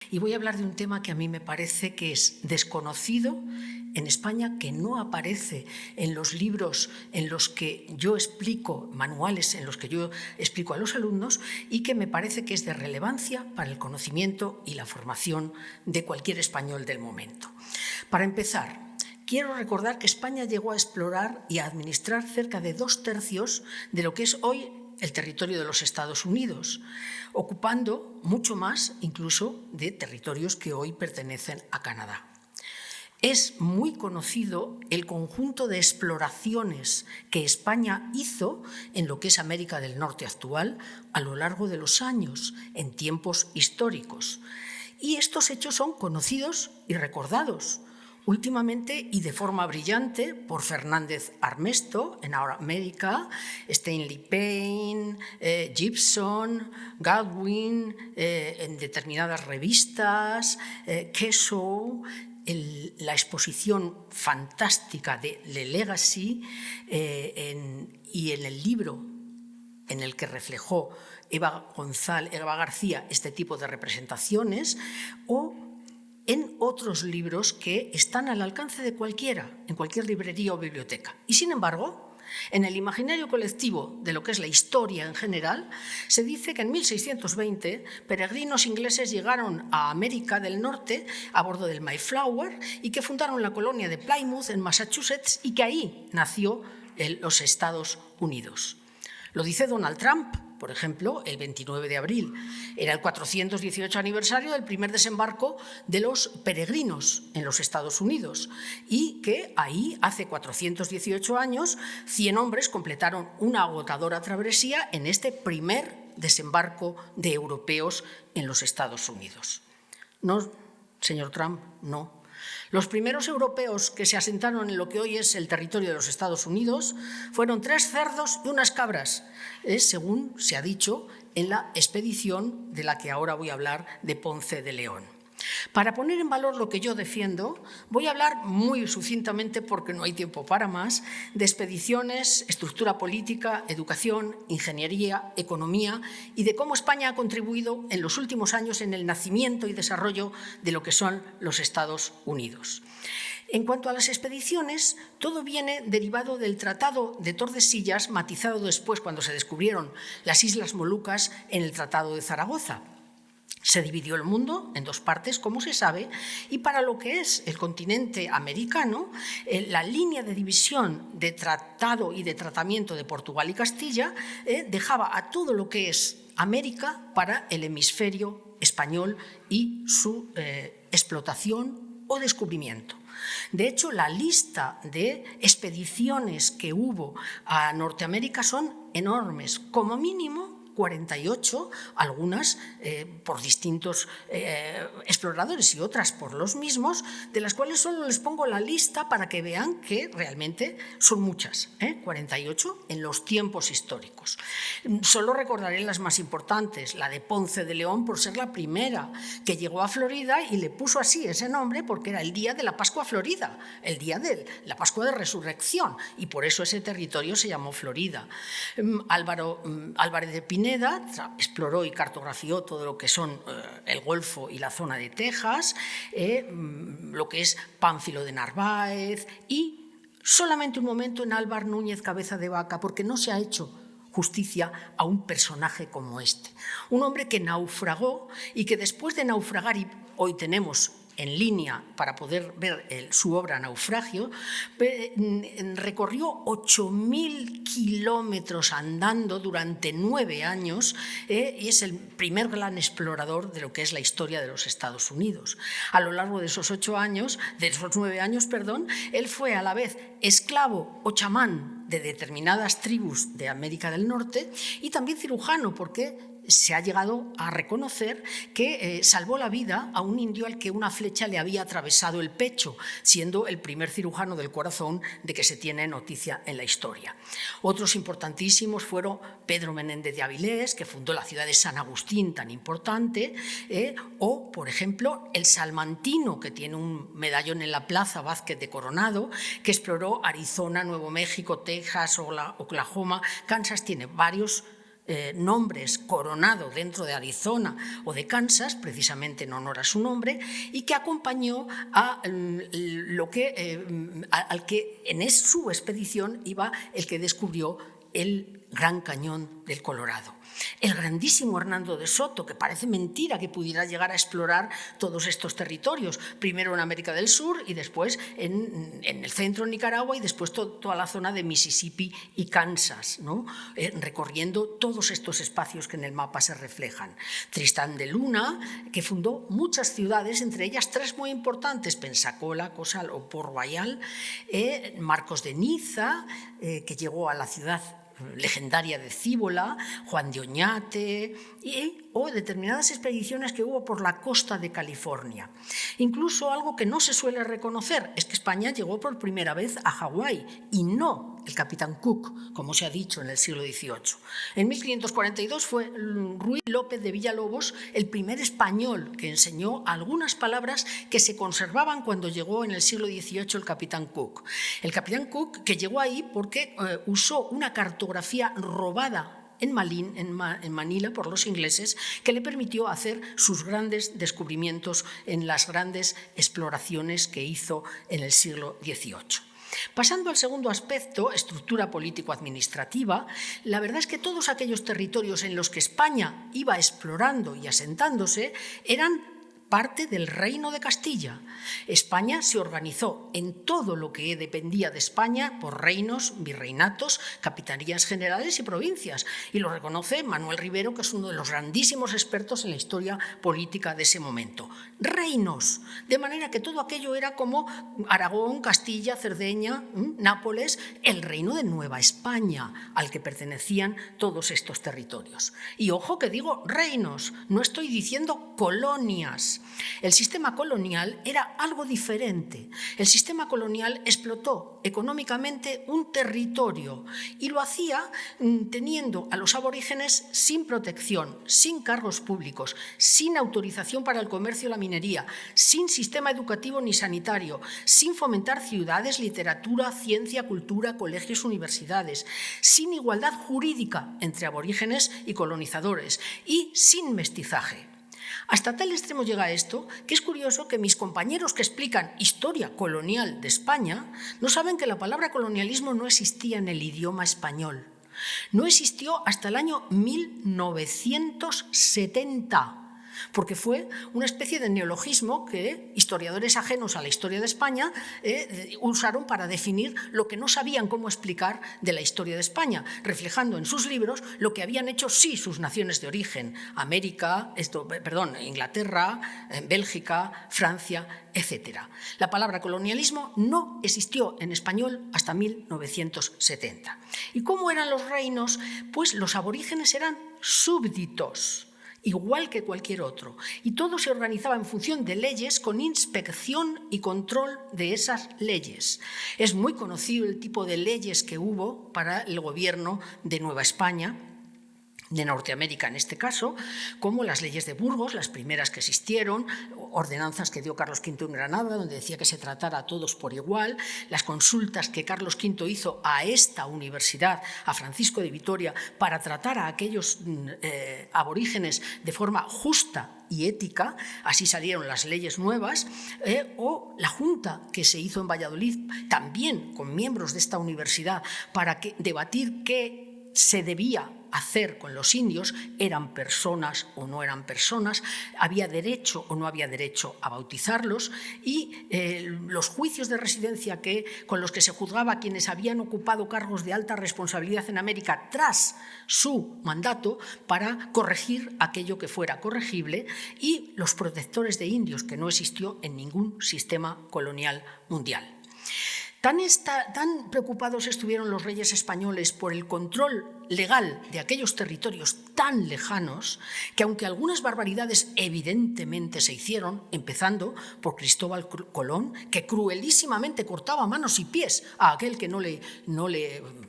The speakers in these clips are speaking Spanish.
Y voy a hablar de un tema que a mí me parece que es desconocido en España, que no aparece en los libros en los que yo explico, manuales en los que yo explico a los alumnos, y que me parece que es de relevancia para el conocimiento y la formación de cualquier español del momento. Para empezar, quiero recordar que España llegó a explorar y a administrar cerca de 2/3 de lo que es hoy el territorio de los Estados Unidos, ocupando mucho más incluso de territorios que hoy pertenecen a Canadá. Es muy conocido el conjunto de exploraciones que España hizo en lo que es América del Norte actual a lo largo de los años, en tiempos históricos. Y estos hechos son conocidos y recordados, últimamente y de forma brillante por Fernández Armesto en Our America, Stanley Payne, Gibson, Godwin, en determinadas revistas, Kessow, la exposición fantástica de The Legacy y en el libro en el que reflejó Eva García este tipo de representaciones, o en otros libros que están al alcance de cualquiera, en cualquier librería o biblioteca. Y sin embargo, en el imaginario colectivo de lo que es la historia en general, se dice que en 1620 peregrinos ingleses llegaron a América del Norte a bordo del Mayflower y que fundaron la colonia de Plymouth en Massachusetts y que ahí nació los Estados Unidos. Lo dice Donald Trump, por ejemplo, el 29 de abril. Era el 418 aniversario del primer desembarco de los peregrinos en los Estados Unidos y que ahí, hace 418 años, 100 hombres completaron una agotadora travesía en este primer desembarco de europeos en los Estados Unidos. No, señor Trump, no. Los primeros europeos que se asentaron en lo que hoy es el territorio de los Estados Unidos fueron 3 cerdos y unas cabras, según se ha dicho en la expedición de la que ahora voy a hablar de Ponce de León. Para poner en valor lo que yo defiendo, voy a hablar muy sucintamente, porque no hay tiempo para más, de expediciones, estructura política, educación, ingeniería, economía y de cómo España ha contribuido en los últimos años en el nacimiento y desarrollo de lo que son los Estados Unidos. En cuanto a las expediciones, todo viene derivado del Tratado de Tordesillas, matizado después cuando se descubrieron las Islas Molucas en el Tratado de Zaragoza. Se dividió el mundo en 2 partes, como se sabe, y para lo que es el continente americano, la línea de división de tratado y de tratamiento de Portugal y Castilla dejaba a todo lo que es América para el hemisferio español y su explotación o descubrimiento. De hecho, la lista de expediciones que hubo a Norteamérica son enormes, como mínimo 48, algunas por distintos exploradores y otras por los mismos, de las cuales solo les pongo la lista para que vean que realmente son muchas, 48 en los tiempos históricos. Solo recordaré las más importantes, la de Ponce de León por ser la primera que llegó a Florida y le puso así ese nombre porque era el día de la Pascua Florida, el día de la Pascua de Resurrección, y por eso ese territorio se llamó Florida. Álvarez de Pineda exploró y cartografió todo lo que son el Golfo y la zona de Texas, lo que es Pánfilo de Narváez y solamente un momento en Álvar Núñez Cabeza de Vaca, porque no se ha hecho justicia a un personaje como este. Un hombre que naufragó y que después de naufragar, y hoy tenemos en línea para poder ver su obra Naufragio, recorrió 8.000 kilómetros andando durante 9 años y es el primer gran explorador de lo que es la historia de los Estados Unidos. A lo largo de esos 9 años, él fue a la vez esclavo o chamán de determinadas tribus de América del Norte y también cirujano, porque se ha llegado a reconocer que salvó la vida a un indio al que una flecha le había atravesado el pecho, siendo el primer cirujano del corazón de que se tiene noticia en la historia. Otros importantísimos fueron Pedro Menéndez de Avilés, que fundó la ciudad de San Agustín, tan importante, o, por ejemplo, el salmantino, que tiene un medallón en la plaza, Vázquez de Coronado, que exploró Arizona, Nuevo México, Texas, Oklahoma, Kansas, tiene varios nombres Coronado dentro de Arizona o de Kansas, precisamente en honor a su nombre, y que acompañó al que en su expedición iba el que descubrió el Gran Cañón del Colorado. El grandísimo Hernando de Soto, que parece mentira que pudiera llegar a explorar todos estos territorios, primero en América del Sur y después en el centro de Nicaragua y después toda la zona de Mississippi y Kansas, ¿no? Recorriendo todos estos espacios que en el mapa se reflejan. Tristán de Luna, que fundó muchas ciudades, entre ellas 3 muy importantes, Pensacola, Cozal o Port Royal, Marcos de Niza, que llegó a la ciudad legendaria de Cíbola, Juan de Oñate o determinadas expediciones que hubo por la costa de California. Incluso algo que no se suele reconocer es que España llegó por primera vez a Hawái y no el capitán Cook, como se ha dicho en el siglo XVIII. En 1542 fue Ruy López de Villalobos el primer español que enseñó algunas palabras que se conservaban cuando llegó en el siglo XVIII el capitán Cook. El capitán Cook que llegó ahí porque usó una cartografía robada en Manila por los ingleses, que le permitió hacer sus grandes descubrimientos en las grandes exploraciones que hizo en el siglo XVIII. Pasando al segundo aspecto, estructura político-administrativa, la verdad es que todos aquellos territorios en los que España iba explorando y asentándose eran parte del Reino de Castilla. España se organizó en todo lo que dependía de España por reinos, virreinatos, capitanías generales y provincias. Y lo reconoce Manuel Rivero, que es uno de los grandísimos expertos en la historia política de ese momento. Reinos, de manera que todo aquello era como Aragón, Castilla, Cerdeña, Nápoles, el reino de Nueva España, al que pertenecían todos estos territorios. Y ojo que digo reinos, no estoy diciendo colonias. El sistema colonial era algo diferente. El sistema colonial explotó económicamente un territorio y lo hacía teniendo a los aborígenes sin protección, sin cargos públicos, sin autorización para el comercio y la minería, sin sistema educativo ni sanitario, sin fomentar ciudades, literatura, ciencia, cultura, colegios, universidades, sin igualdad jurídica entre aborígenes y colonizadores y sin mestizaje. Hasta tal extremo llega esto que es curioso que mis compañeros que explican historia colonial de España no saben que la palabra colonialismo no existía en el idioma español. No existió hasta el año 1970. Porque fue una especie de neologismo que historiadores ajenos a la historia de España usaron para definir lo que no sabían cómo explicar de la historia de España, reflejando en sus libros lo que habían hecho sí sus naciones de origen, Inglaterra, Bélgica, Francia, etc. La palabra colonialismo no existió en español hasta 1970. ¿Y cómo eran los reinos? Pues los aborígenes eran súbditos, igual que cualquier otro, y todo se organizaba en función de leyes con inspección y control de esas leyes. Es muy conocido el tipo de leyes que hubo para el gobierno de Nueva España, de Norteamérica en este caso, como las leyes de Burgos, las primeras que existieron, ordenanzas que dio Carlos V en Granada, donde decía que se tratara a todos por igual, las consultas que Carlos V hizo a esta universidad, a Francisco de Vitoria, para tratar a aquellos aborígenes de forma justa y ética, así salieron las leyes nuevas, o la junta que se hizo en Valladolid, también con miembros de esta universidad, para debatir qué se debía hacer con los indios, eran personas o no eran personas, había derecho o no había derecho a bautizarlos, y los juicios de residencia con los que se juzgaba a quienes habían ocupado cargos de alta responsabilidad en América tras su mandato para corregir aquello que fuera corregible, y los protectores de indios, que no existió en ningún sistema colonial mundial. Tan preocupados estuvieron los reyes españoles por el control legal de aquellos territorios tan lejanos que, aunque algunas barbaridades evidentemente se hicieron, empezando por Cristóbal Colón, que cruelísimamente cortaba manos y pies a aquel que no le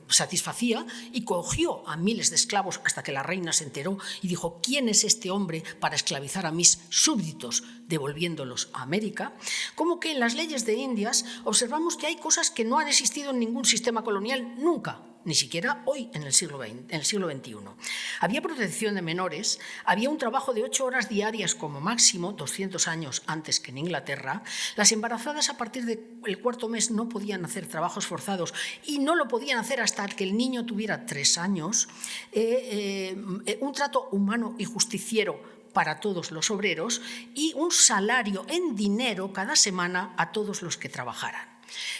satisfacía y cogió a miles de esclavos hasta que la reina se enteró y dijo: ¿quién es este hombre para esclavizar a mis súbditos, devolviéndolos a América? Como que en las leyes de Indias observamos que hay cosas que no han existido en ningún sistema colonial nunca. ni siquiera hoy en el siglo XXI. Había protección de menores, había un trabajo de 8 horas diarias como máximo, 200 años antes que en Inglaterra. Las embarazadas a partir del 4º mes no podían hacer trabajos forzados y no lo podían hacer hasta que el niño tuviera 3 años. Un trato humano y justiciero para todos los obreros y un salario en dinero cada semana a todos los que trabajaran.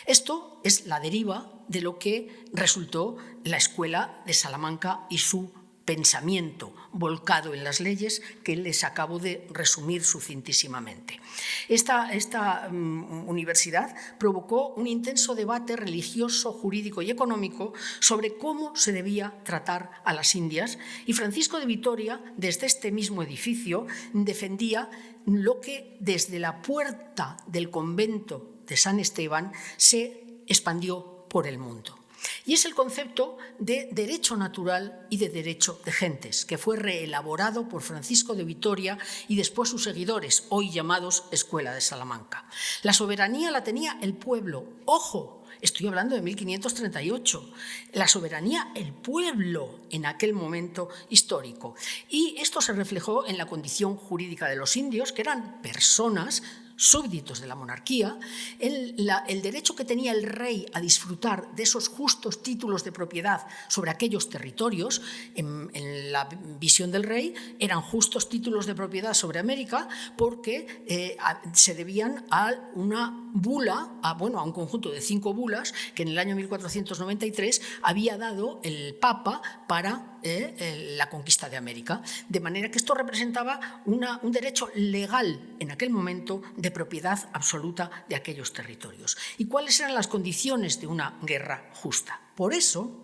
Esto es la deriva de lo que resultó la Escuela de Salamanca y su pensamiento volcado en las leyes que les acabo de resumir sucintísimamente. Esta universidad provocó un intenso debate religioso, jurídico y económico sobre cómo se debía tratar a las Indias, y Francisco de Vitoria, desde este mismo edificio, defendía lo que desde la puerta del convento de San Esteban se expandió por el mundo. Y es el concepto de derecho natural y de derecho de gentes, que fue reelaborado por Francisco de Vitoria y después sus seguidores, hoy llamados Escuela de Salamanca. La soberanía la tenía el pueblo. ¡Ojo! Estoy hablando de 1538. La soberanía, el pueblo en aquel momento histórico. Y esto se reflejó en la condición jurídica de los indios, que eran personas súbditos de la monarquía, el derecho que tenía el rey a disfrutar de esos justos títulos de propiedad sobre aquellos territorios. En la visión del rey eran justos títulos de propiedad sobre América porque se debían a una bula, a un conjunto de 5 bulas que en el año 1493 había dado el Papa para la conquista de América. De manera que esto representaba un derecho legal en aquel momento de propiedad absoluta de aquellos territorios. ¿Y cuáles eran las condiciones de una guerra justa? Por eso,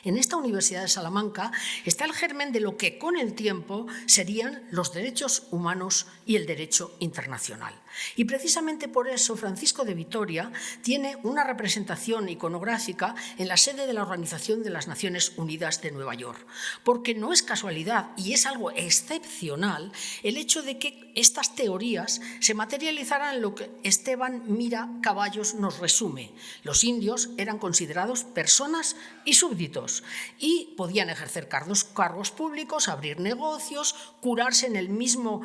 en esta Universidad de Salamanca está el germen de lo que con el tiempo serían los derechos humanos y el derecho internacional. Y precisamente por eso Francisco de Vitoria tiene una representación iconográfica en la sede de la Organización de las Naciones Unidas de Nueva York, porque no es casualidad y es algo excepcional el hecho de que estas teorías se materializaran en lo que Esteban Mira Caballos nos resume. Los indios eran considerados personas y súbditos y podían ejercer cargos públicos, abrir negocios, curarse en el mismo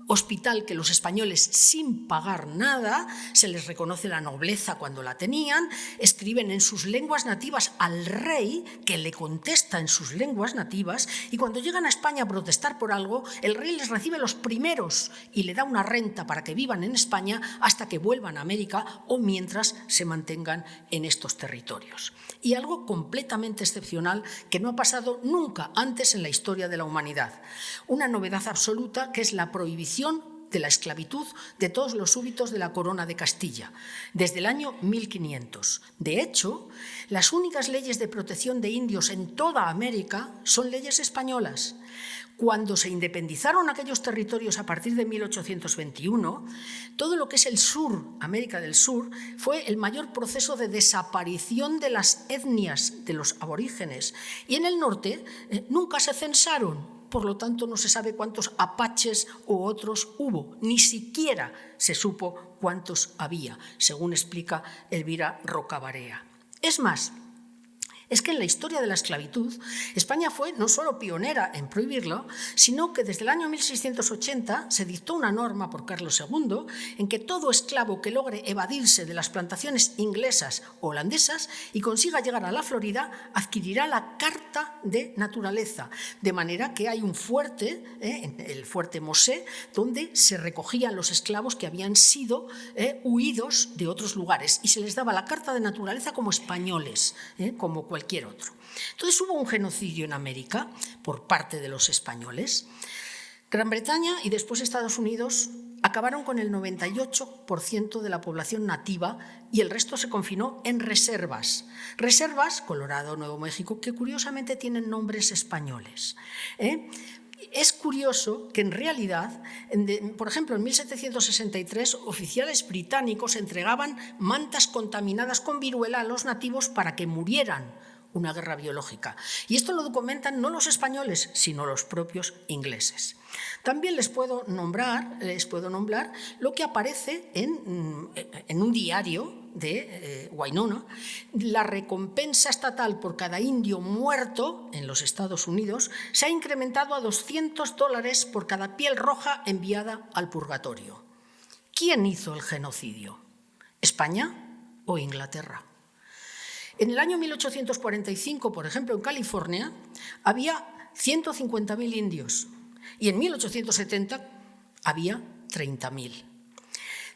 hospital que los españoles sin pagar nada, se les reconoce la nobleza cuando la tenían, escriben en sus lenguas nativas al rey, que le contesta en sus lenguas nativas, y cuando llegan a España a protestar por algo, el rey les recibe los primeros y le da una renta para que vivan en España hasta que vuelvan a América o mientras se mantengan en estos territorios. Y algo completamente excepcional que no ha pasado nunca antes en la historia de la humanidad. Una novedad absoluta que es la prohibición de la esclavitud de todos los súbditos de la Corona de Castilla, desde el año 1500. De hecho, las únicas leyes de protección de indios en toda América son leyes españolas. Cuando se independizaron aquellos territorios a partir de 1821, todo lo que es el sur, América del Sur, fue el mayor proceso de desaparición de las etnias de los aborígenes. Y en el norte nunca se censaron. Por lo tanto, no se sabe cuántos apaches u otros hubo, ni siquiera se supo cuántos había, según explica Elvira Rocabarea. Es más, es que en la historia de la esclavitud, España fue no solo pionera en prohibirlo, sino que desde el año 1680 se dictó una norma por Carlos II en que todo esclavo que logre evadirse de las plantaciones inglesas o holandesas y consiga llegar a la Florida adquirirá la Carta de Naturaleza, de manera que hay un fuerte, el fuerte Mosé, donde se recogían los esclavos que habían sido huidos de otros lugares y se les daba la Carta de Naturaleza como españoles, como cualquier otro. Entonces hubo un genocidio en América por parte de los españoles. Gran Bretaña y después Estados Unidos acabaron con el 98% de la población nativa y el resto se confinó en reservas. Reservas, Colorado, Nuevo México, que curiosamente tienen nombres españoles. Es curioso que en realidad, por ejemplo, en 1763, oficiales británicos entregaban mantas contaminadas con viruela a los nativos para que murieran. una guerra biológica. Y esto lo documentan no los españoles, sino los propios ingleses. También les puedo nombrar lo que aparece en un diario de Winona, la recompensa estatal por cada indio muerto en los Estados Unidos se ha incrementado a $200 por cada piel roja enviada al purgatorio. ¿Quién hizo el genocidio? ¿España o Inglaterra? En el año 1845, por ejemplo, en California, había 150.000 indios y en 1870 había 30.000.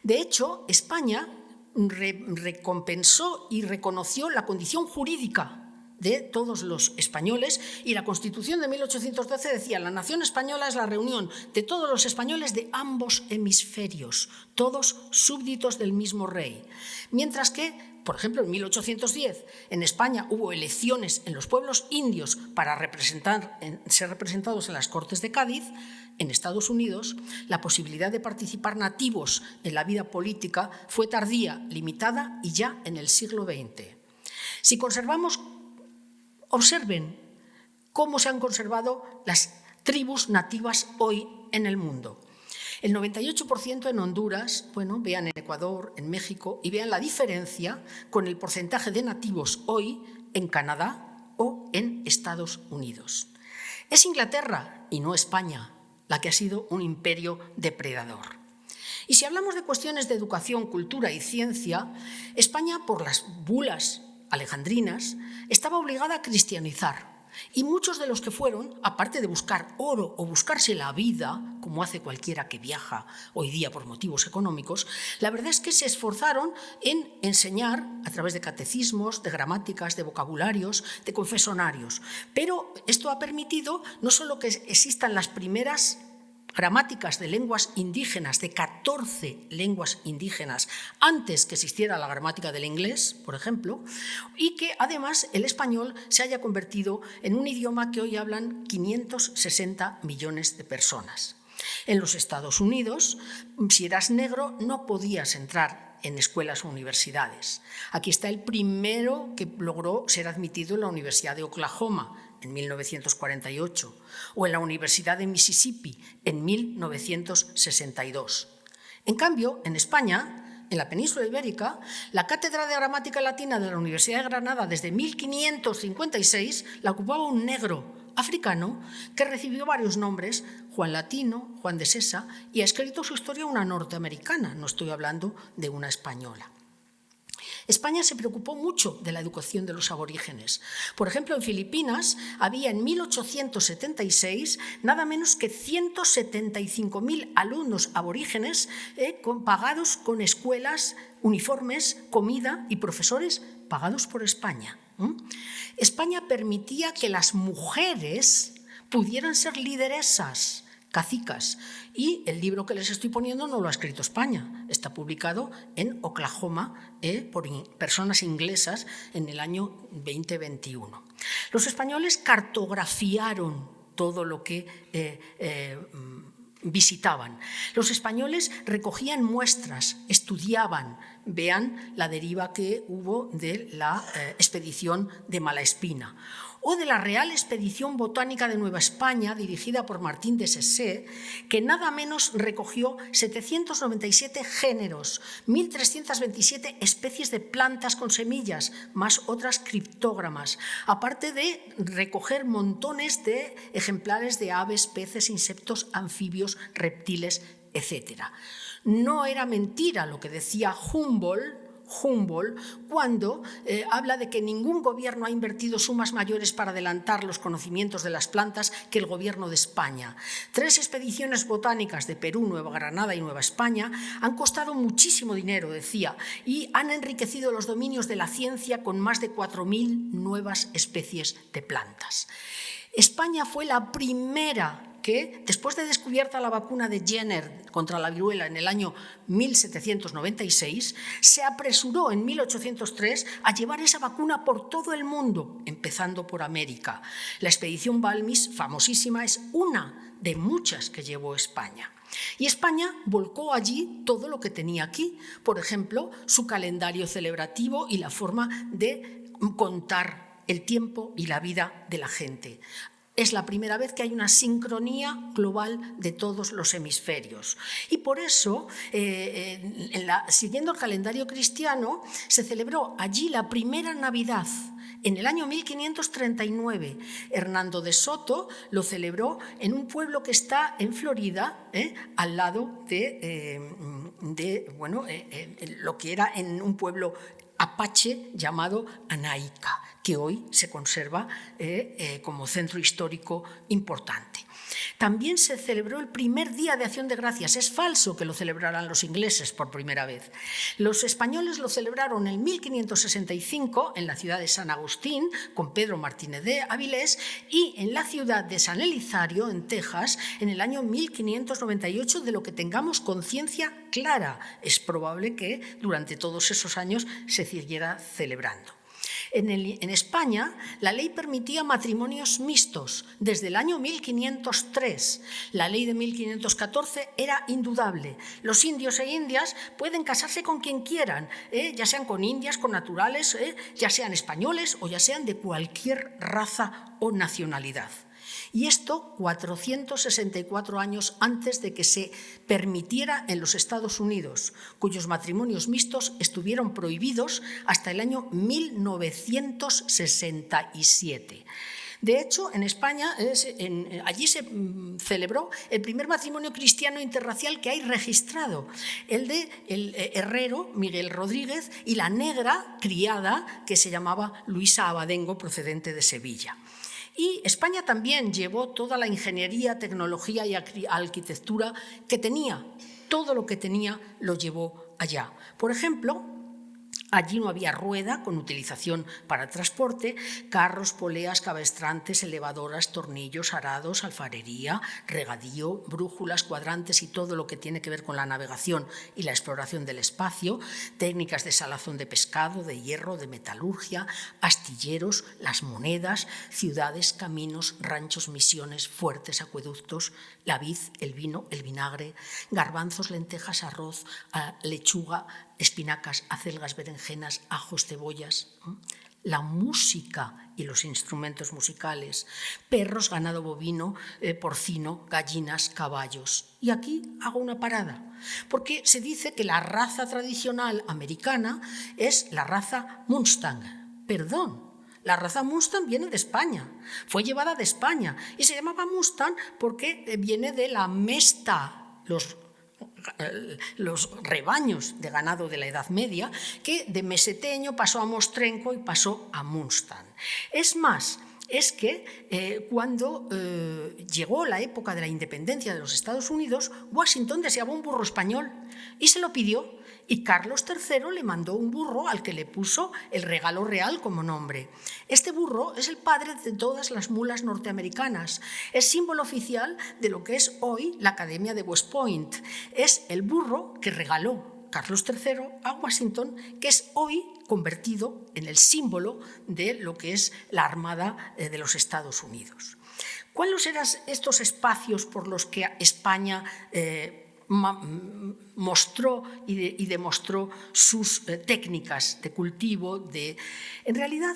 De hecho, España recompensó y reconoció la condición jurídica de todos los españoles, y la Constitución de 1812 decía: la nación española es la reunión de todos los españoles de ambos hemisferios, todos súbditos del mismo rey. Mientras que, por ejemplo, en 1810 en España hubo elecciones en los pueblos indios para ser representados en las Cortes de Cádiz. En Estados Unidos, la posibilidad de participar nativos en la vida política fue tardía, limitada y ya en el siglo XX. Si observen cómo se han conservado las tribus nativas hoy en el mundo. El 98% en Honduras, vean en Ecuador, en México, y vean la diferencia con el porcentaje de nativos hoy en Canadá o en Estados Unidos. Es Inglaterra, y no España, la que ha sido un imperio depredador. Y si hablamos de cuestiones de educación, cultura y ciencia, España, por las bulas alejandrinas, estaba obligada a cristianizar. Y muchos de los que fueron, aparte de buscar oro o buscarse la vida, como hace cualquiera que viaja hoy día por motivos económicos, la verdad es que se esforzaron en enseñar a través de catecismos, de gramáticas, de vocabularios, de confesonarios. Pero esto ha permitido no solo que existan las primeras gramáticas de lenguas indígenas, de 14 lenguas indígenas, antes que existiera la gramática del inglés, por ejemplo, y que además el español se haya convertido en un idioma que hoy hablan 560 millones de personas. En los Estados Unidos, si eras negro, no podías entrar en escuelas o universidades. Aquí está el primero que logró ser admitido en la Universidad de Oklahoma, en 1948, o en la Universidad de Mississippi, en 1962. En cambio, en España, en la península ibérica, la cátedra de gramática latina de la Universidad de Granada desde 1556 la ocupaba un negro africano que recibió varios nombres: Juan Latino, Juan de Sesa, y ha escrito su historia una norteamericana, no estoy hablando de una española. España se preocupó mucho de la educación de los aborígenes. Por ejemplo, en Filipinas había en 1876 nada menos que 175.000 alumnos aborígenes pagados con escuelas, uniformes, comida y profesores pagados por España. España permitía que las mujeres pudieran ser lideresas, cacicas, y el libro que les estoy poniendo no lo ha escrito España, está publicado en Oklahoma por personas inglesas en el año 2021. Los españoles cartografiaron todo lo que visitaban. Los españoles recogían muestras, estudiaban. Vean la deriva que hubo de la expedición de Malaspina, o de la Real Expedición Botánica de Nueva España, dirigida por Martín de Sessé, que nada menos recogió 797 géneros, 1.327 especies de plantas con semillas, más otras criptógramas, aparte de recoger montones de ejemplares de aves, peces, insectos, anfibios, reptiles, etc. No era mentira lo que decía Humboldt cuando habla de que ningún gobierno ha invertido sumas mayores para adelantar los conocimientos de las plantas que el gobierno de España. 3 expediciones botánicas de Perú, Nueva Granada y Nueva España han costado muchísimo dinero, decía, y han enriquecido los dominios de la ciencia con más de 4.000 nuevas especies de plantas. España fue la primera que, después de descubierta la vacuna de Jenner contra la viruela en el año 1796, se apresuró en 1803 a llevar esa vacuna por todo el mundo, empezando por América. La expedición Balmis, famosísima, es una de muchas que llevó España. Y España volcó allí todo lo que tenía aquí, por ejemplo, su calendario celebrativo y la forma de contar el tiempo y la vida de la gente. Es la primera vez que hay una sincronía global de todos los hemisferios. Y por eso, siguiendo el calendario cristiano, se celebró allí la primera Navidad. En el año 1539, Hernando de Soto lo celebró en un pueblo que está en Florida, al lado lo que era en un pueblo apache llamado Anaica, que hoy se conserva como centro histórico importante. También se celebró el primer Día de Acción de Gracias. Es falso que lo celebraran los ingleses por primera vez. Los españoles lo celebraron en 1565 en la ciudad de San Agustín, con Pedro Martínez de Avilés, y en la ciudad de San Elizario, en Texas, en el año 1598, de lo que tengamos conciencia clara. Es probable que durante todos esos años se siguiera celebrando. En España, la ley permitía matrimonios mixtos desde el año 1503. La ley de 1514 era indudable. Los indios e indias pueden casarse con quien quieran, ya sean con indias, con naturales, ya sean españoles o ya sean de cualquier raza o nacionalidad. Y esto 464 años antes de que se permitiera en los Estados Unidos, cuyos matrimonios mixtos estuvieron prohibidos hasta el año 1967. De hecho, en España, allí se celebró el primer matrimonio cristiano interracial que hay registrado, el de el herrero Miguel Rodríguez y la negra criada que se llamaba Luisa Abadengo, procedente de Sevilla. Y España también llevó toda la ingeniería, tecnología y arquitectura que tenía. Todo lo que tenía lo llevó allá. Por ejemplo, allí no había rueda con utilización para transporte, carros, poleas, cabestrantes, elevadoras, tornillos, arados, alfarería, regadío, brújulas, cuadrantes y todo lo que tiene que ver con la navegación y la exploración del espacio, técnicas de salazón de pescado, de hierro, de metalurgia, astilleros, las monedas, ciudades, caminos, ranchos, misiones, fuertes, acueductos, la vid, el vino, el vinagre, garbanzos, lentejas, arroz, lechuga, espinacas, acelgas, berenjenas, ajos, cebollas, la música y los instrumentos musicales, perros, ganado bovino, porcino, gallinas, caballos. Y aquí hago una parada, porque se dice que la raza tradicional americana es la raza Mustang. Perdón, la raza Mustang viene de España, fue llevada de España y se llamaba Mustang porque viene de la mesta, los rebaños de ganado de la Edad Media, que de meseteño pasó a mostrenco y pasó a Mustang. Es más, es que cuando llegó la época de la independencia de los Estados Unidos, Washington deseaba un burro español y se lo pidió. Y Carlos III le mandó un burro al que le puso el regalo real como nombre. Este burro es el padre de todas las mulas norteamericanas. Es símbolo oficial de lo que es hoy la Academia de West Point. Es el burro que regaló Carlos III a Washington, que es hoy convertido en el símbolo de lo que es la Armada de los Estados Unidos. ¿Cuáles eran estos espacios por los que España mostró y demostró sus técnicas de cultivo? En realidad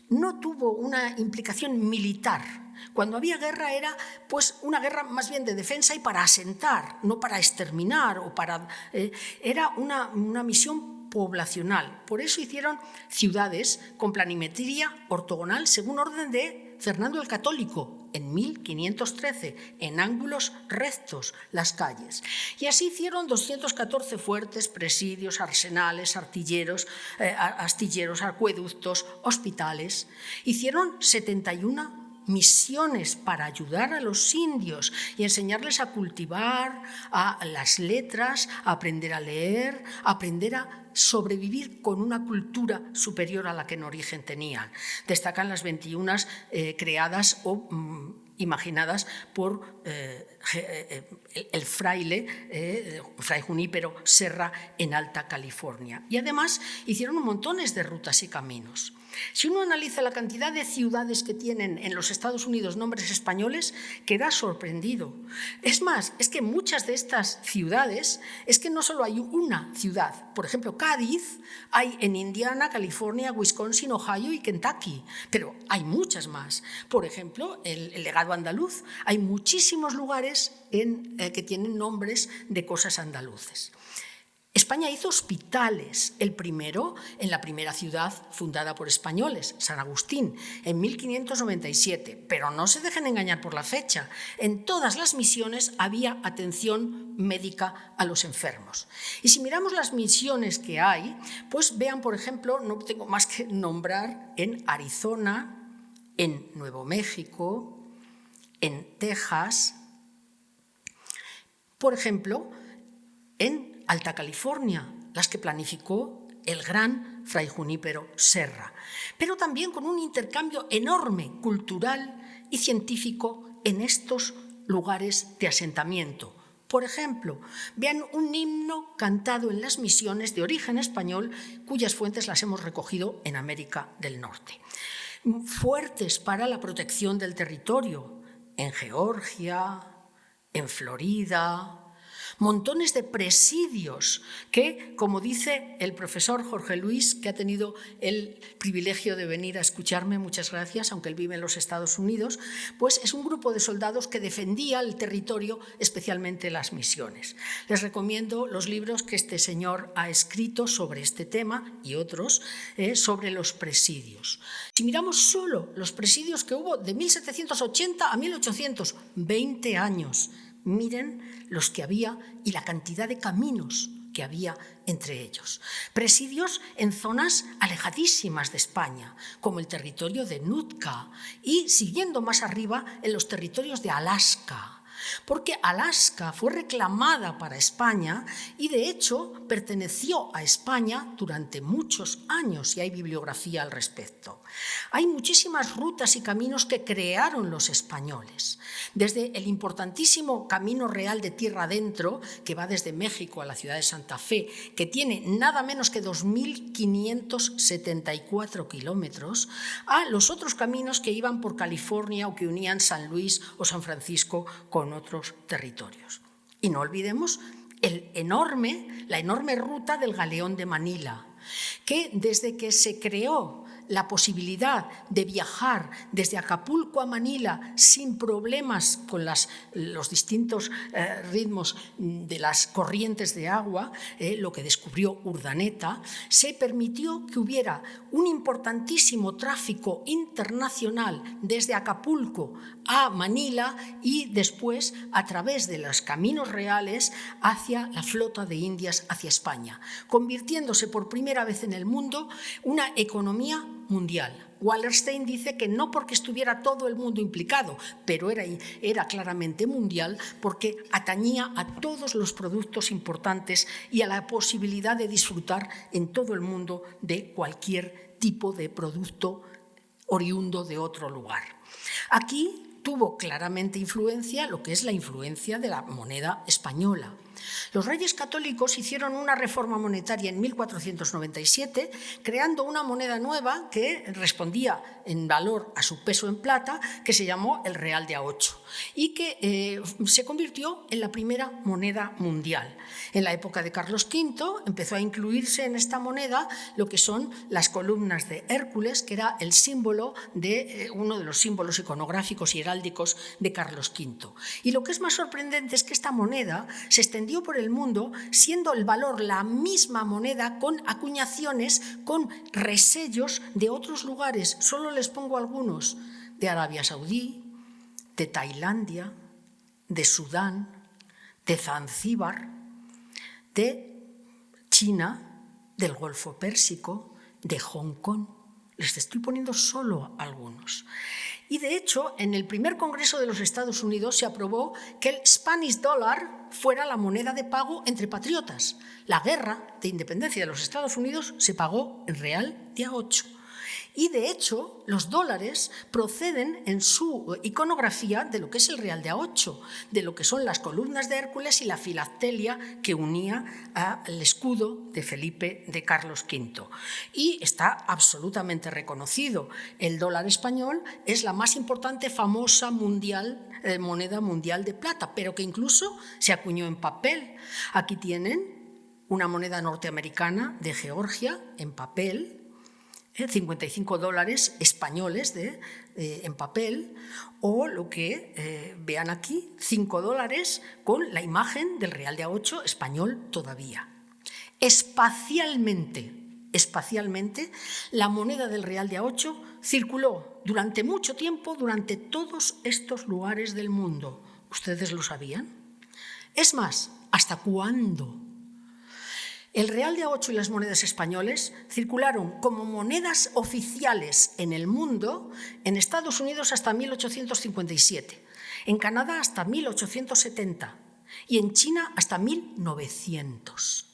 no tuvo una implicación militar. Cuando había guerra era pues una guerra más bien de defensa y para asentar, no para exterminar era una misión poblacional. Por eso hicieron ciudades con planimetría ortogonal según orden de Fernando el Católico, en 1513, en ángulos rectos las calles. Y así hicieron 214 fuertes, presidios, arsenales, astilleros, acueductos, hospitales. Hicieron 71 misiones para ayudar a los indios y enseñarles a cultivar, a las letras, a aprender a leer, a aprender a sobrevivir con una cultura superior a la que en origen tenían. Destacan las 21 creadas o imaginadas por el fraile, Fray Junípero Serra, en Alta California. Y además hicieron montones de rutas y caminos. Si uno analiza la cantidad de ciudades que tienen en los Estados Unidos nombres españoles, queda sorprendido. Es más, es que muchas de estas ciudades, es que no solo hay una ciudad. Por ejemplo, Cádiz hay en Indiana, California, Wisconsin, Ohio y Kentucky, pero hay muchas más. Por ejemplo, el legado andaluz. Hay muchísimos lugares que tienen nombres de cosas andaluces. España hizo hospitales, el primero en la primera ciudad fundada por españoles, San Agustín, en 1597, pero no se dejen engañar por la fecha. En todas las misiones había atención médica a los enfermos. Y si miramos las misiones que hay, pues vean, por ejemplo, no tengo más que nombrar en Arizona, en Nuevo México, en Texas, por ejemplo, en Alta California, las que planificó el gran Fray Junípero Serra, pero también con un intercambio enorme cultural y científico en estos lugares de asentamiento. Por ejemplo, vean un himno cantado en las misiones de origen español, cuyas fuentes las hemos recogido en América del Norte. Fuertes para la protección del territorio, en Georgia, en Florida, montones de presidios que, como dice el profesor Jorge Luis, que ha tenido el privilegio de venir a escucharme, muchas gracias, aunque él vive en los Estados Unidos, pues es un grupo de soldados que defendía el territorio, especialmente las misiones. Les recomiendo los libros que este señor ha escrito sobre este tema y otros sobre los presidios. Si miramos solo los presidios que hubo de 1780 a 1800, 20 años, miren los que había y la cantidad de caminos que había entre ellos. Presidios en zonas alejadísimas de España, como el territorio de Nootka, y siguiendo más arriba en los territorios de Alaska, porque Alaska fue reclamada para España y de hecho perteneció a España durante muchos años y hay bibliografía al respecto. Hay muchísimas rutas y caminos que crearon los españoles, desde el importantísimo Camino Real de Tierra Adentro, que va desde México a la ciudad de Santa Fe, que tiene nada menos que 2.574 kilómetros, a los otros caminos que iban por California o que unían San Luis o San Francisco con otros territorios. Y no olvidemos la enorme ruta del Galeón de Manila, que desde que se creó la posibilidad de viajar desde Acapulco a Manila sin problemas con los distintos ritmos de las corrientes de agua, lo que descubrió Urdaneta, se permitió que hubiera un importantísimo tráfico internacional desde Acapulco a Manila y después a través de los caminos reales hacia la flota de Indias hacia España, convirtiéndose por primera vez en el mundo una economía mundial. Wallerstein dice que no porque estuviera todo el mundo implicado, pero era claramente mundial porque atañía a todos los productos importantes y a la posibilidad de disfrutar en todo el mundo de cualquier tipo de producto oriundo de otro lugar. Aquí tuvo claramente influencia lo que es la influencia de la moneda española. Los reyes católicos hicieron una reforma monetaria en 1497, creando una moneda nueva que respondía en valor a su peso en plata, que se llamó el real de A8 y que se convirtió en la primera moneda mundial. En la época de Carlos V empezó a incluirse en esta moneda lo que son las columnas de Hércules, que era el símbolo de uno de los símbolos iconográficos y heráldicos de Carlos V. Y lo que es más sorprendente es que esta moneda se extendió por el mundo, siendo el valor la misma moneda con acuñaciones, con resellos de otros lugares. Solo les pongo algunos: de Arabia Saudí, de Tailandia, de Sudán, de Zanzíbar, de China, del Golfo Pérsico, de Hong Kong. Les estoy poniendo solo algunos. Y de hecho, en el primer Congreso de los Estados Unidos se aprobó que el Spanish Dollar fuera la moneda de pago entre patriotas. La guerra de independencia de los Estados Unidos se pagó en real de A8. Y de hecho, los dólares proceden en su iconografía de lo que es el real de A8, de lo que son las columnas de Hércules y la filactelia que unía al escudo de Felipe de Carlos V. Y está absolutamente reconocido. El dólar español es la más importante, famosa moneda mundial de plata, pero que incluso se acuñó en papel. Aquí tienen una moneda norteamericana de Georgia en papel, 55 dólares españoles en papel, o lo que vean aquí, 5 dólares con la imagen del real de A8 español todavía. Espacialmente, la moneda del real de A8 circuló durante mucho tiempo, durante todos estos lugares del mundo. ¿Ustedes lo sabían? Es más, ¿hasta cuándo? El real de A8 y las monedas españoles circularon como monedas oficiales en el mundo, en Estados Unidos hasta 1857, en Canadá hasta 1870 y en China hasta 1900.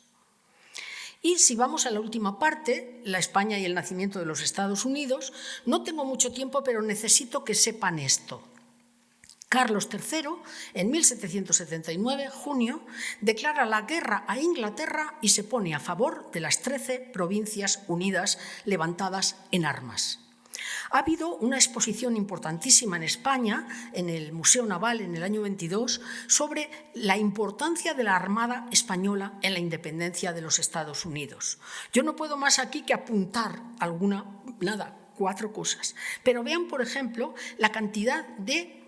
Y si vamos a la última parte, la España y el nacimiento de los Estados Unidos, no tengo mucho tiempo, pero necesito que sepan esto. Carlos III, en 1779, junio, declara la guerra a Inglaterra y se pone a favor de las 13 provincias unidas levantadas en armas. Ha habido una exposición importantísima en España, en el Museo Naval en el año 22, sobre la importancia de la Armada española en la independencia de los Estados Unidos. Yo no puedo más aquí que apuntar 4 cosas. Pero vean, por ejemplo, la cantidad de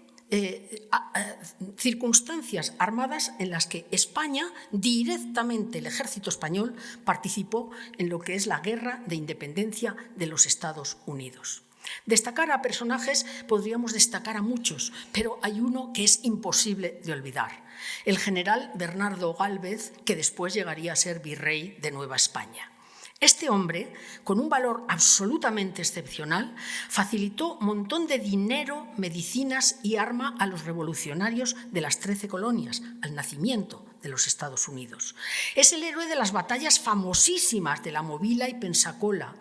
circunstancias armadas en las que España, directamente el ejército español, participó en lo que es la guerra de independencia de los Estados Unidos. Destacar a personajes, podríamos destacar a muchos, pero hay uno que es imposible de olvidar: el general Bernardo Gálvez, que después llegaría a ser virrey de Nueva España. Este hombre, con un valor absolutamente excepcional, facilitó un montón de dinero, medicinas y arma a los revolucionarios de las 13 colonias, al nacimiento de los Estados Unidos. Es el héroe de las batallas famosísimas de la Movila y Pensacola.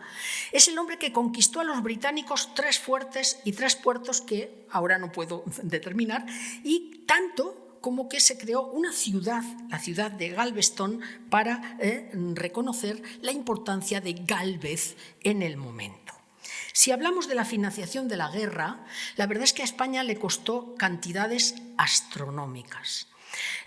Es el hombre que conquistó a los británicos 3 fuertes y 3 puertos que ahora no puedo determinar, y tanto como que se creó una ciudad, la ciudad de Galveston, para reconocer la importancia de Gálvez en el momento. Si hablamos de la financiación de la guerra, la verdad es que a España le costó cantidades astronómicas.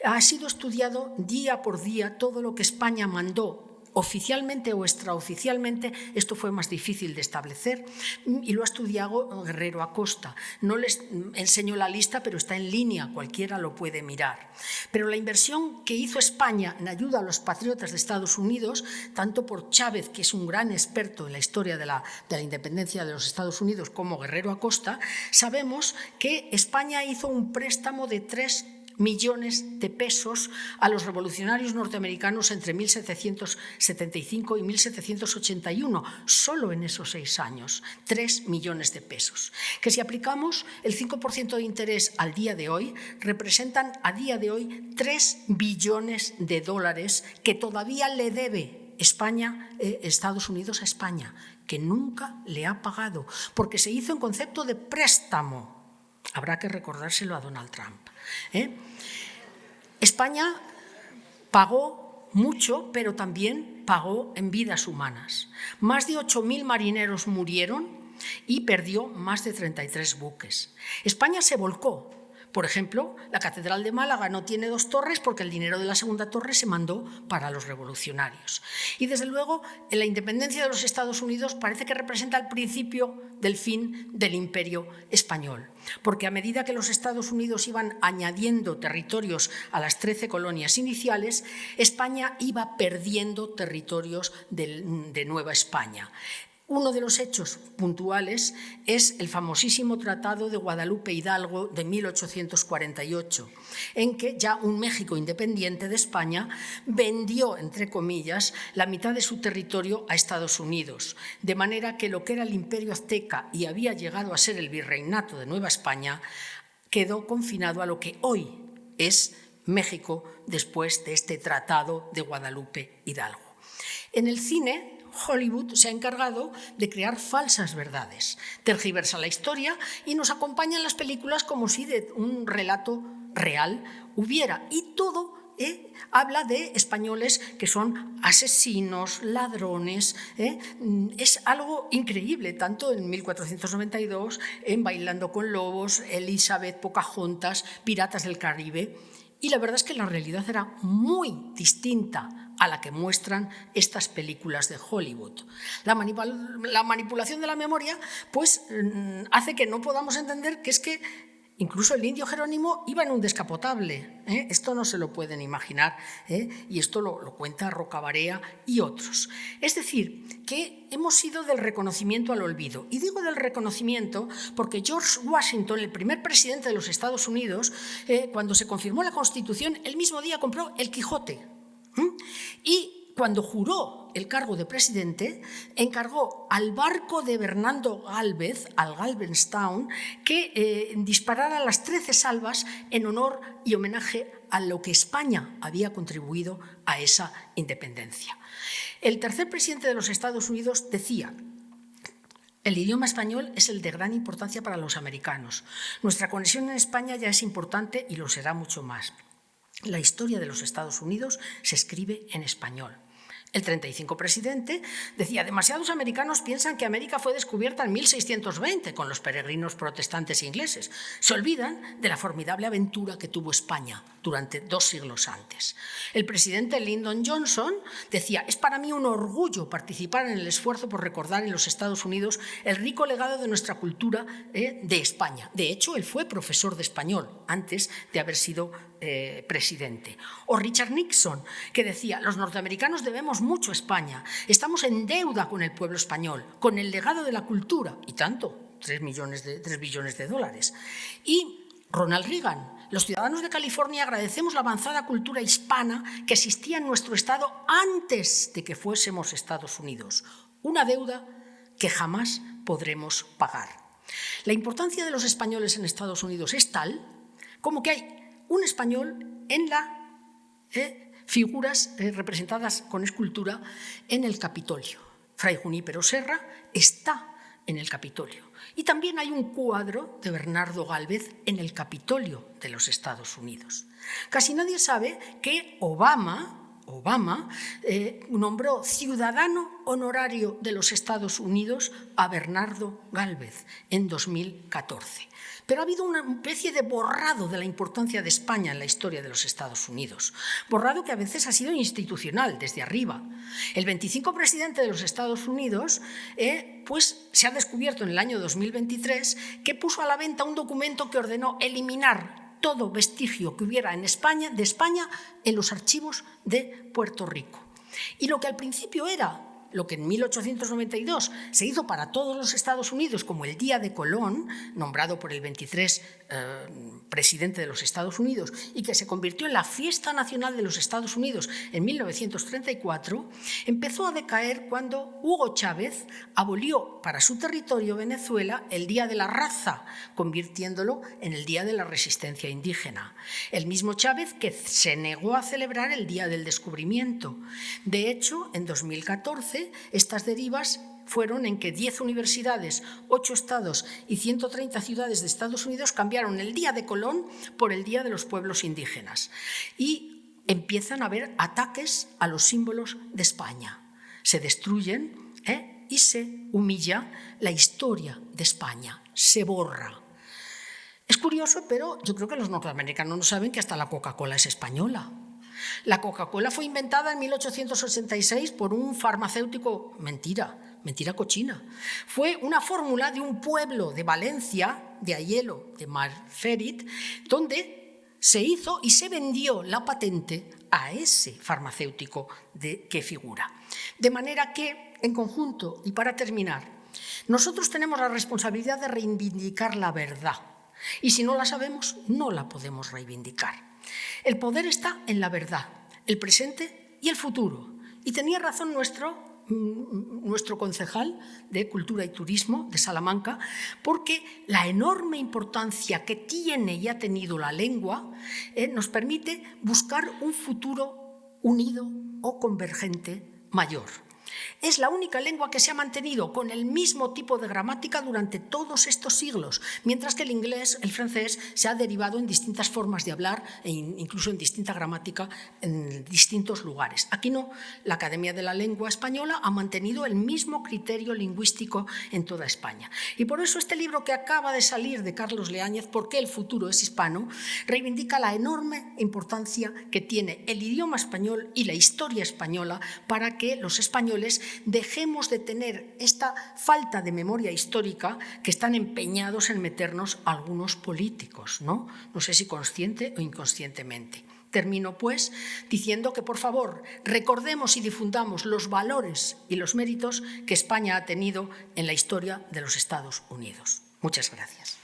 Ha sido estudiado día por día todo lo que España mandó, oficialmente o extraoficialmente. Esto fue más difícil de establecer y lo ha estudiado Guerrero Acosta. No les enseño la lista, pero está en línea, cualquiera lo puede mirar. Pero la inversión que hizo España en ayuda a los patriotas de Estados Unidos, tanto por Chávez, que es un gran experto en la historia de la independencia de los Estados Unidos, como Guerrero Acosta, sabemos que España hizo un préstamo de 3 millones de pesos a los revolucionarios norteamericanos entre 1775 y 1781, solo en esos 6 años, 3 millones de pesos, que si aplicamos el 5% de interés al día de hoy, representan a día de hoy 3 billones de dólares que todavía le debe Estados Unidos a España, que nunca le ha pagado, porque se hizo en concepto de préstamo. Habrá que recordárselo a Donald Trump. España pagó mucho, pero también pagó en vidas humanas. Más de 8.000 marineros murieron y perdió más de 33 buques. España se volcó. Por ejemplo, la Catedral de Málaga no tiene 2 torres porque el dinero de la segunda torre se mandó para los revolucionarios. Y desde luego, la independencia de los Estados Unidos parece que representa el principio del fin del Imperio español, porque a medida que los Estados Unidos iban añadiendo territorios a las 13 colonias iniciales, España iba perdiendo territorios de Nueva España. Uno de los hechos puntuales es el famosísimo Tratado de Guadalupe Hidalgo de 1848, en que ya un México independiente de España vendió, entre comillas, la mitad de su territorio a Estados Unidos, de manera que lo que era el Imperio Azteca y había llegado a ser el Virreinato de Nueva España quedó confinado a lo que hoy es México después de este Tratado de Guadalupe Hidalgo. En el cine, Hollywood se ha encargado de crear falsas verdades, tergiversa la historia y nos acompaña en las películas como si de un relato real hubiera. Y todo habla de españoles que son asesinos, ladrones. Es algo increíble, tanto en 1492, en Bailando con Lobos, Elizabeth, Pocahontas, Piratas del Caribe. Y la verdad es que la realidad era muy distinta a la que muestran estas películas de Hollywood. La manipulación de la memoria pues, hace que no podamos entender que es que incluso el indio Jerónimo iba en un descapotable. Esto no se lo pueden imaginar, y esto lo cuenta Rocabarea y otros. Es decir, que hemos ido del reconocimiento al olvido. Y digo del reconocimiento porque George Washington, el primer presidente de los Estados Unidos, cuando se confirmó la Constitución, el mismo día compró el Quijote. Y cuando juró el cargo de presidente, encargó al barco de Bernardo Gálvez, al Galveston, que disparara las 13 salvas en honor y homenaje a lo que España había contribuido a esa independencia. El tercer presidente de los Estados Unidos decía: el idioma español es el de gran importancia para los americanos. Nuestra conexión en España ya es importante y lo será mucho más. La historia de los Estados Unidos se escribe en español. El 35 presidente decía: demasiados americanos piensan que América fue descubierta en 1620 con los peregrinos protestantes ingleses. Se olvidan de la formidable aventura que tuvo España durante 2 siglos antes. El presidente Lyndon Johnson decía: es para mí un orgullo participar en el esfuerzo por recordar en los Estados Unidos el rico legado de nuestra cultura de España. De hecho, él fue profesor de español antes de haber sido presidente. O Richard Nixon, que decía: los norteamericanos debemos mucho a España, estamos en deuda con el pueblo español, con el legado de la cultura, y tanto, 3 billones de dólares. Y Ronald Reagan: los ciudadanos de California agradecemos la avanzada cultura hispana que existía en nuestro estado antes de que fuésemos Estados Unidos, una deuda que jamás podremos pagar. La importancia de los españoles en Estados Unidos es tal como que hay un español en las figuras representadas con escultura en el Capitolio. Fray Junípero Serra está en el Capitolio. Y también hay un cuadro de Bernardo Gálvez en el Capitolio de los Estados Unidos. Casi nadie sabe que Obama nombró ciudadano honorario de los Estados Unidos a Bernardo Gálvez en 2014. Pero ha habido una especie de borrado de la importancia de España en la historia de los Estados Unidos. Borrado que a veces ha sido institucional, desde arriba. El 25 presidente de los Estados Unidos pues se ha descubierto en el año 2023 que puso a la venta un documento que ordenó eliminar todo vestigio que hubiera de España en los archivos de Puerto Rico. Y lo que al principio era, lo que en 1892 se hizo para todos los Estados Unidos como el Día de Colón, nombrado por el 23 presidente de los Estados Unidos, y que se convirtió en la fiesta nacional de los Estados Unidos en 1934, empezó a decaer cuando Hugo Chávez abolió para su territorio, Venezuela, el Día de la Raza, convirtiéndolo en el Día de la Resistencia Indígena. El mismo Chávez que se negó a celebrar el Día del Descubrimiento. De hecho, en 2014, estas derivas fueron en que 10 universidades, 8 estados y 130 ciudades de Estados Unidos cambiaron el Día de Colón por el Día de los Pueblos Indígenas. Y empiezan a haber ataques a los símbolos de España. Se destruyen y se humilla la historia de España, se borra. Es curioso, pero yo creo que los norteamericanos no saben que hasta la Coca-Cola es española. La Coca-Cola fue inventada en 1886 por un farmacéutico, mentira cochina. Fue una fórmula de un pueblo de Valencia, de Aielo, de Marferit, donde se hizo y se vendió la patente a ese farmacéutico que figura. De manera que, en conjunto, y para terminar, nosotros tenemos la responsabilidad de reivindicar la verdad. Y si no la sabemos, no la podemos reivindicar. El poder está en la verdad, el presente y el futuro. Y tenía razón nuestro concejal de Cultura y Turismo de Salamanca, porque la enorme importancia que tiene y ha tenido la lengua nos permite buscar un futuro unido o convergente mayor. Es la única lengua que se ha mantenido con el mismo tipo de gramática durante todos estos siglos, mientras que el inglés, el francés, se ha derivado en distintas formas de hablar e incluso en distinta gramática en distintos lugares. Aquí no, la Academia de la Lengua Española ha mantenido el mismo criterio lingüístico en toda España. Y por eso este libro que acaba de salir de Carlos Leáñez, ¿Por qué el futuro es hispano?, reivindica la enorme importancia que tiene el idioma español y la historia española para que los españoles dejemos de tener esta falta de memoria histórica que están empeñados en meternos algunos políticos, ¿no? No sé si consciente o inconscientemente. Termino, pues, diciendo que, por favor, recordemos y difundamos los valores y los méritos que España ha tenido en la historia de los Estados Unidos. Muchas gracias.